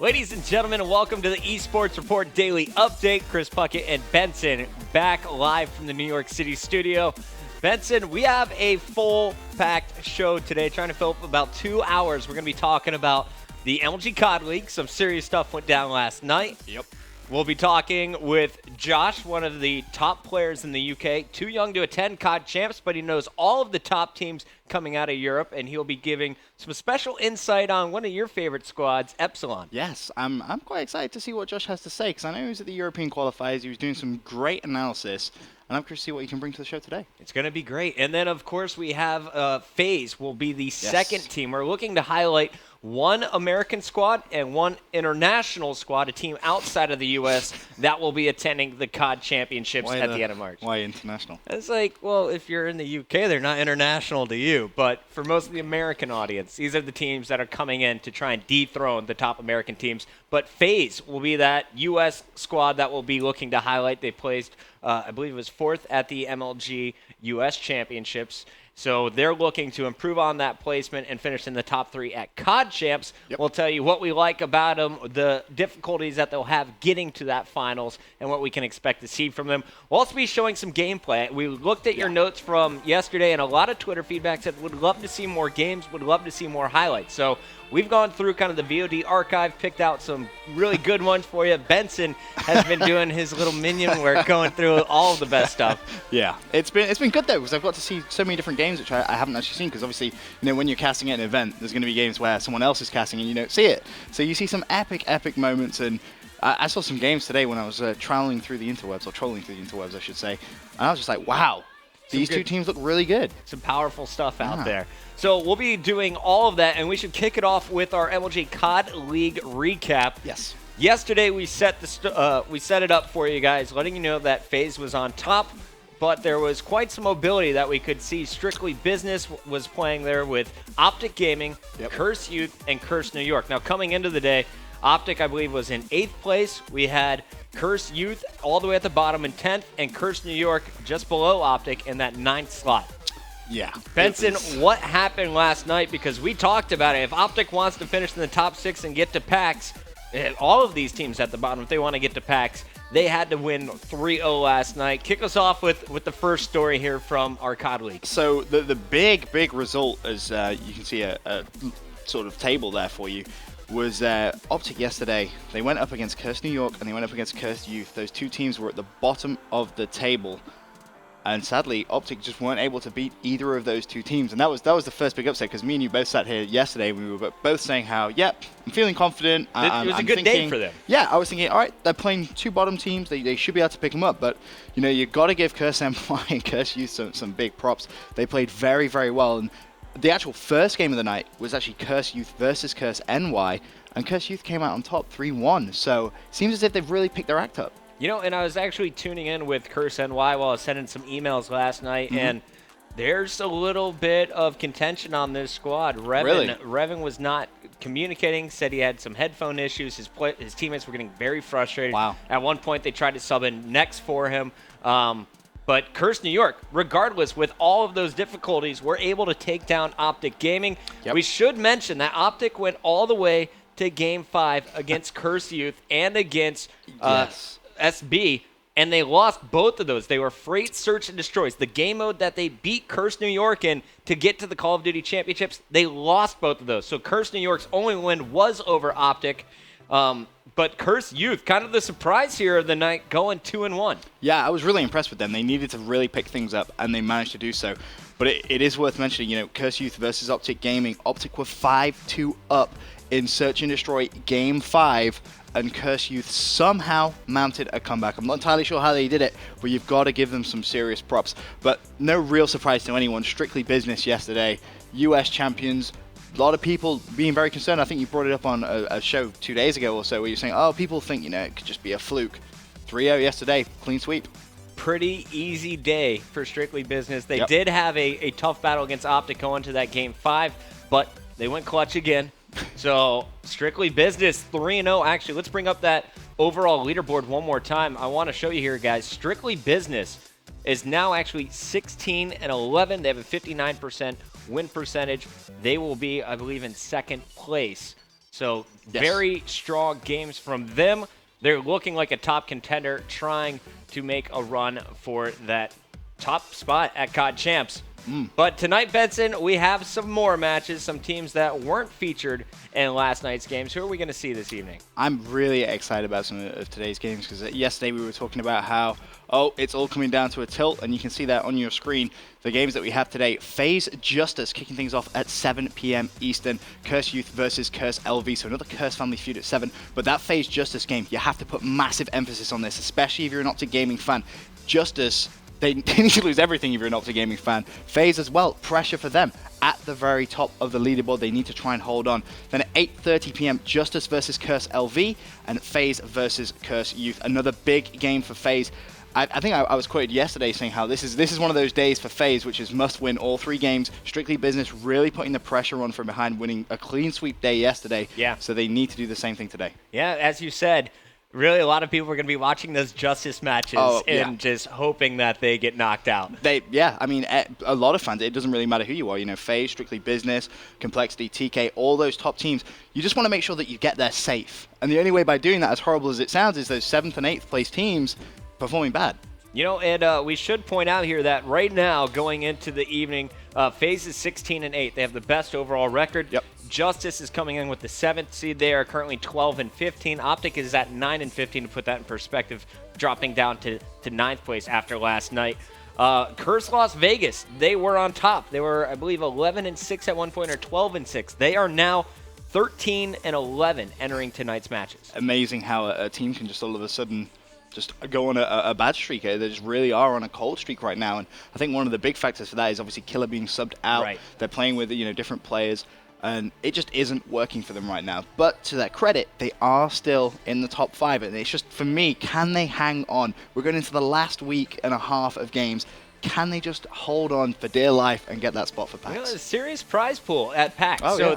Ladies and gentlemen, welcome to the Esports Report Daily Update. Chris Puckett and Benson back live from the New York City studio. Benson, we have a full-packed show today, trying to fill up about 2 hours. We're going to be talking about the MLG CoD League. Some serious stuff went down last night. Yep. We'll be talking with Josh, one of the top players in the UK. Too young to attend CoD Champs, but he knows all of the top teams coming out of Europe, and he'll be giving some special insight on one of your favorite squads, Epsilon. Yes, I'm quite excited to see what Josh has to say, because I know he was at the European qualifiers. He was doing some great analysis, and I'm curious to see what he can bring to the show today. It's going to be great. And then, of course, we have FaZe will be the second team. We're looking to highlight one American squad and one international squad, a team outside of the U.S. that will be attending the CoD Championships at the end of March. Why international? It's like, well, if you're in the U.K., they're not international to you. But for most of the American audience, these are the teams that are coming in to try and dethrone the top American teams. But FaZe will be that U.S. squad that will be looking to highlight. They placed, I believe it was 4th at the MLG U.S. Championships. So they're looking to improve on that placement and finish in the top 3 at CoD Champs. Yep. We'll tell you what we like about them, the difficulties that they'll have getting to that finals, and what we can expect to see from them. We'll also be showing some gameplay. We looked at your notes from yesterday, and a lot of Twitter feedback said would love to see more games, would love to see more highlights. So we've gone through kind of the VOD archive, picked out some really good ones for you. Benson has been doing his little minion work, going through all of the best stuff. Yeah, it's been good though, because I've got to see so many different games which I haven't actually seen, because obviously, when you're casting at an event, there's going to be games where someone else is casting and you don't see it. So you see some epic moments, and I saw some games today when I was trolling through the interwebs, I should say, and I was just like, wow, these two teams look really good. Some powerful stuff out there. So we'll be doing all of that, and we should kick it off with our MLG CoD League recap. Yes. Yesterday we set it up for you guys, letting you know that FaZe was on top, but there was quite some mobility that we could see. Strictly Business was playing there with Optic Gaming, Curse Youth, and Curse New York. Now coming into the day, Optic, I believe, was in 8th place. We had Curse Youth all the way at the bottom in 10th, and Curse New York just below Optic in that 9th slot. Yeah. Benson, what happened last night? Because we talked about it. If Optic wants to finish in the top 6 and get to PAX, all of these teams at the bottom, if they want to get to PAX, they had to win 3-0 last night. Kick us off with the first story here from our CoD League. So the big result, as you can see a sort of table there for you, was Optic yesterday. They went up against Curse New York and they went up against Curse Youth. Those two teams were at the bottom of the table. And sadly, Optic just weren't able to beat either of those two teams. And that was the first big upset, because me and you both sat here yesterday. We were both saying how, yep, I'm feeling confident. It was a good day for them. Yeah, I was thinking, all right, they're playing two bottom teams. They should be able to pick them up. But, you got to give Curse NY and Curse Youth some big props. They played very, very well. And the actual first game of the night was actually Curse Youth versus Curse NY. And Curse Youth came out on top 3-1. So it seems as if they've really picked their act up. And I was actually tuning in with Curse NY while I was sending some emails last night, and there's a little bit of contention on this squad. Revan was not communicating, said he had some headphone issues. His teammates were getting very frustrated. Wow. At one point, they tried to sub in Next for him. But Curse New York, regardless, with all of those difficulties, were able to take down Optic Gaming. Yep. We should mention that Optic went all the way to Game 5 against Curse Youth and against SB, and they lost both of those. They were Freight Search and Destroys. The game mode that they beat Curse New York in to get to the Call of Duty Championships, they lost both of those. So Curse New York's only win was over Optic. But Curse Youth, kind of the surprise here of the night, going 2-1. Yeah, I was really impressed with them. They needed to really pick things up, and they managed to do so. But it is worth mentioning, Curse Youth versus Optic Gaming. Optic were 5-2 up in Search and Destroy Game 5, and Curse Youth somehow mounted a comeback. I'm not entirely sure how they did it, but you've got to give them some serious props. But no real surprise to anyone. Strictly Business yesterday. US champions. A lot of people being very concerned. I think you brought it up on a show 2 days ago or so, where you're saying, people think, it could just be a fluke. 3-0 yesterday. Clean sweep. Pretty easy day for Strictly Business. They did have a tough battle against Optic going to that Game 5, but they went clutch again. So Strictly Business 3-0. Actually, let's bring up that overall leaderboard one more time. I want to show you here, guys. Strictly Business is now actually 16-11. They have a 59% win percentage. They will be, I believe, in second place So Yes. very strong games from them. They're looking like a top contender, trying to make a run for that top spot at COD Champs. But tonight, Benson, we have some more matches, some teams that weren't featured in last night's games. Who are we going to see this evening? I'm really excited about some of today's games because yesterday we were talking about how, it's all coming down to a tilt, and you can see that on your screen. The games that we have today, FaZe Justice kicking things off at 7 p.m. Eastern, Curse Youth versus Curse LV, so another Curse family feud at 7. But that FaZe Justice game, you have to put massive emphasis on this, especially if you're an Optic Gaming fan. Justice, they need to lose everything if you're an Optic Gaming fan. FaZe as well, pressure for them. At the very top of the leaderboard, they need to try and hold on. Then at 8:30 p.m., Justice versus Curse LV, and FaZe versus Curse Youth. Another big game for FaZe. I think I was quoted yesterday saying how this is one of those days for FaZe, which is must win all 3 games. Strictly Business really putting the pressure on from behind, winning a clean sweep day yesterday. Yeah. So they need to do the same thing today. Yeah, as you said, really a lot of people are going to be watching those Justice matches and just hoping that they get knocked out. I mean, a lot of fans, it doesn't really matter who you are. You know, FaZe, Strictly Business, Complexity, TK, all those top teams. You just want to make sure that you get there safe. And the only way by doing that, as horrible as it sounds, is those 7th and 8th place teams performing bad. You know, and we should point out here that right now, going into the evening, FaZe is 16-8. They have the best overall record. Yep. Justice is coming in with the 7th seed. They are currently 12-15. Optic is at 9-15, to put that in perspective, dropping down to 9th place after last night. Curse Las Vegas, they were on top. They were, I believe, 11-6 at one point, or 12-6. They are now 13-11 entering tonight's matches. Amazing how a team can just all of a sudden just go on a bad streak. They just really are on a cold streak right now, and I think one of the big factors for that is obviously Killer being subbed out. Right. They're playing with different players, and it just isn't working for them right now. But to their credit, they are still in the top 5, and it's just, for me, can they hang on? We're going into the last week and a half of games. Can they just hold on for dear life and get that spot for PAX? You know, a serious prize pool at PAX. Oh, so yeah.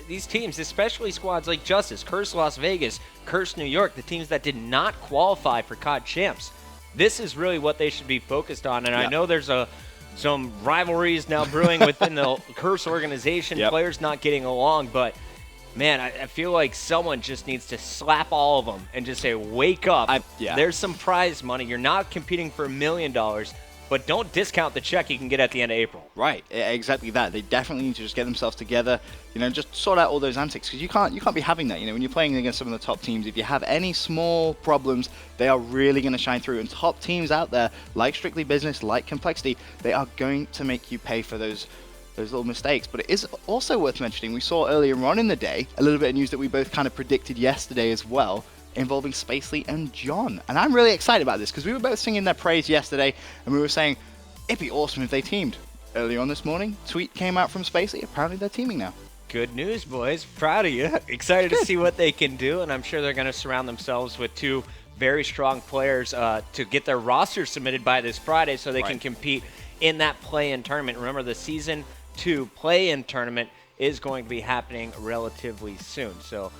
these teams, especially squads like Justice, Curse Las Vegas, Curse New York, the teams that did not qualify for COD Champs, this is really what they should be focused on. And I know there's some rivalries now brewing within the Curse organization, players not getting along, but man, I feel like someone just needs to slap all of them and just say, wake up. There's some prize money. You're not competing for $1 million. But don't discount the check you can get at the end of April. Right, exactly that. They definitely need to just get themselves together, just sort out all those antics, because you can't be having that. When you're playing against some of the top teams, if you have any small problems, they are really going to shine through. And top teams out there, like Strictly Business, like Complexity, they are going to make you pay for those little mistakes. But it is also worth mentioning, we saw earlier on in the day a little bit of news that we both kind of predicted yesterday as well, involving Spacely and John. And I'm really excited about this because we were both singing their praise yesterday, and we were saying it'd be awesome if they teamed. Earlier on this morning, tweet came out from Spacely. Apparently they're teaming now. Good news, boys. Proud of you. Excited to see what they can do, and I'm sure they're going to surround themselves with 2 very strong players to get their roster submitted by this Friday so they can compete in that play-in tournament. Remember, the Season 2 play-in tournament is going to be happening relatively soon. So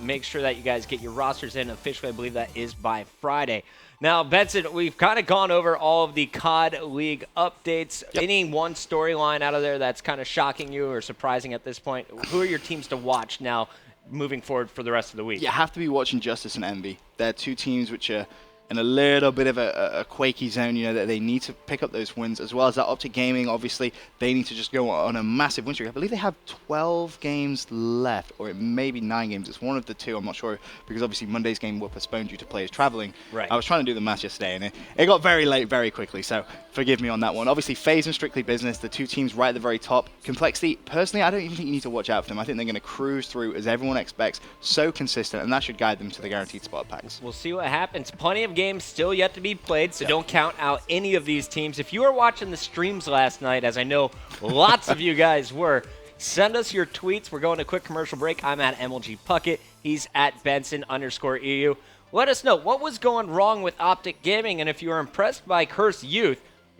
make sure that you guys get your rosters in officially. I believe that is by Friday. Now, Benson, we've kind of gone over all of the COD League updates. Any one storyline out of there that's kind of shocking you or surprising at this point? Who are your teams to watch now moving forward for the rest of the week? You have to be watching Justice and Envy. They're 2 teams which are in a little bit of a quaky zone, that they need to pick up those wins, as well as that Optic Gaming. Obviously, they need to just go on a massive win streak. I believe they have 12 games left, or it may be 9 games. It's one of the 2. I'm not sure, because obviously Monday's game were postponed due to players traveling. Right. I was trying to do the math yesterday, and it got very late very quickly, so forgive me on that one. Obviously, FaZe and Strictly Business, the 2 teams right at the very top. Complexity, personally, I don't even think you need to watch out for them. I think they're going to cruise through, as everyone expects, so consistent, and that should guide them to the guaranteed spot packs. We'll see what happens. Plenty of games still yet to be played, so don't count out any of these teams. If you were watching the streams last night, as I know lots of you guys were, send us your tweets. We're going to a quick commercial break. I'm at MLG Puckett. He's at Benson_EU. Let us know what was going wrong with Optic Gaming, and if you were impressed by Curse Youth,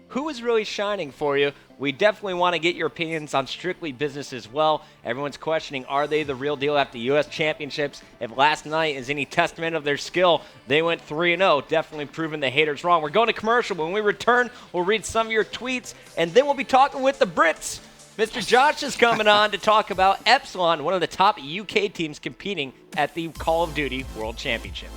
who is really shining for you? We definitely want to get your opinions on Strictly Business as well. Everyone's questioning, are they the real deal after the U.S. Championships? If last night is any testament of their skill, they went 3-0, definitely proving the haters wrong. We're going to commercial. When we return, we'll read some of your tweets, and then we'll be talking with the Brits. Mr. Josh is coming on to talk about Epsilon, one of the top UK teams competing at the Call of Duty World Championship.